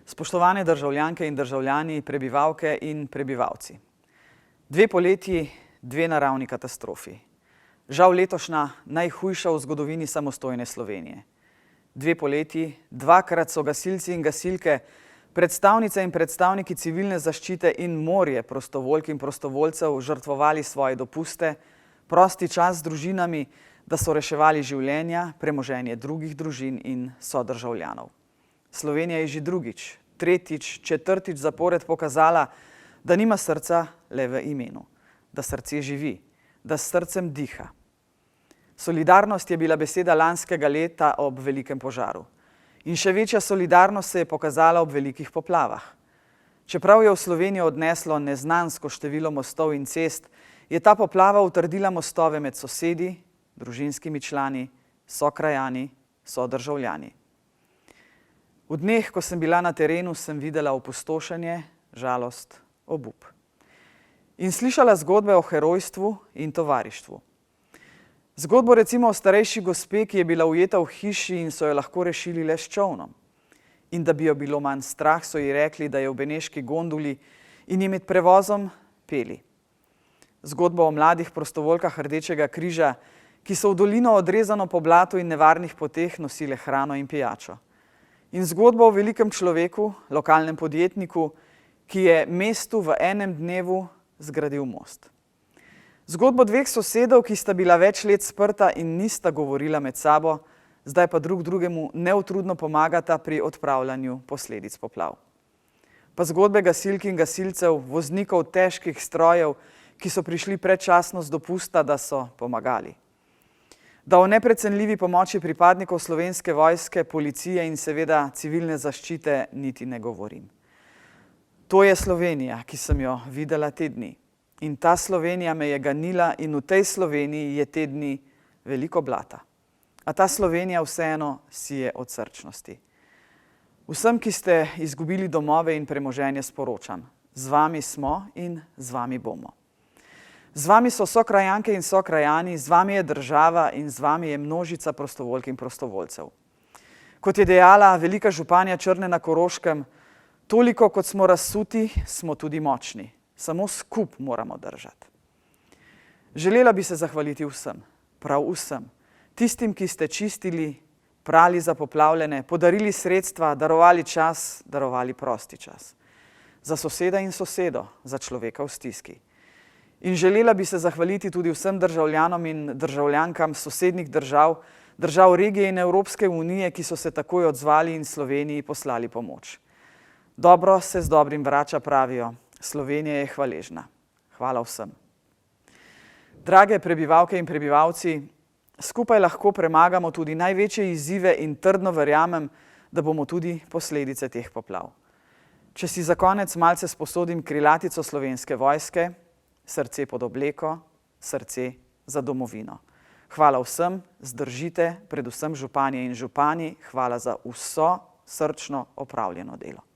Spoštovane državljanke in državljani, prebivalke in prebivalci. 2 poletji, 2 naravni katastrofi. Žal letošnja najhujša v zgodovini samostojne Slovenije. 2 poletji, 2-krat so gasilci in gasilke, predstavnice in predstavniki civilne zaščite in morje prostovoljk in prostovoljcev žrtvovali svoje dopuste, prosti čas z družinami, da so reševali življenja, premoženje drugih družin in sodržavljanov. Slovenija je že drugič, tretjič, četrtič zapored pokazala, da nima srca le v imenu, da srce živi, da s srcem diha. Solidarnost je bila beseda lanskega leta ob velikem požaru. In še večja solidarnost se je pokazala ob velikih poplavah. Čeprav je v Slovenijo odneslo neznansko število mostov in cest, je ta poplava utrdila mostove med sosedi, družinskimi člani, sokrajani, sodržavljani. V dneh, ko sem bila na terenu, sem videla opustošenje, žalost, obup. In slišala zgodbe o herojstvu in tovarištvu. Zgodbo recimo o starejši gospe, ki je bila ujeta v hiši in so jo lahko rešili le s čolnom. In da bi jo bilo manj strah, so ji rekli, da je v beneški gondoli in ji med prevozom peli. Zgodbo o mladih prostovoljkah Rdečega križa, ki so v dolino odrezano po blatu in nevarnih poteh nosile hrano in pijačo. In zgodbo o velikem človeku, lokalnem podjetniku, ki je mestu v enem dnevu zgradil most. Zgodbo 2 sosedov, ki sta bila več let sprta in nista govorila med sabo, zdaj pa drug drugemu neutrudno pomagata pri odpravljanju posledic poplav. Pa zgodbe gasilk in gasilcev, voznikov težkih strojev, ki so prišli predčasno z dopusta, da so pomagali. Da o neprecenljivi pomoči pripadnikov Slovenske vojske, policije in seveda civilne zaščite niti ne govorim. To je Slovenija, ki sem jo videla te dni. In ta Slovenija me je ganila in v tej Sloveniji je te dni veliko blata. A ta Slovenija vseeno sije od srčnosti. Vsem, ki ste izgubili domove in premoženje, sporočam: z vami smo in z vami bomo. Z vami so sokrajanke in sokrajani, z vami je država in z vami je množica prostovoljk in prostovoljcev. Kot je dejala velika županja Črne na Koroškem, toliko kot smo razsuti, smo tudi močni. Samo skup moramo držati. Želela bi se zahvaliti vsem, prav vsem, tistim, ki ste čistili, prali za poplavljene, podarili sredstva, darovali čas, darovali prosti čas. Za soseda in sosedo, za človeka v stiski. In želela bi se zahvaliti tudi vsem državljanom in državljankam sosednjih držav, držav regije in Evropske unije, ki so se takoj odzvali in Sloveniji poslali pomoč. Dobro se z dobrim vrača, pravijo. Slovenija je hvaležna. Hvala vsem. Drage prebivalke in prebivalci, skupaj lahko premagamo tudi največje izzive in trdno verjamem, da bomo tudi posledice teh poplav. Če si za konec malce sposodim krilatico Slovenske vojske: srce pod obleko, srce za domovino. Hvala vsem, zdržite, predvsem županje in župani, hvala za vso srčno opravljeno delo.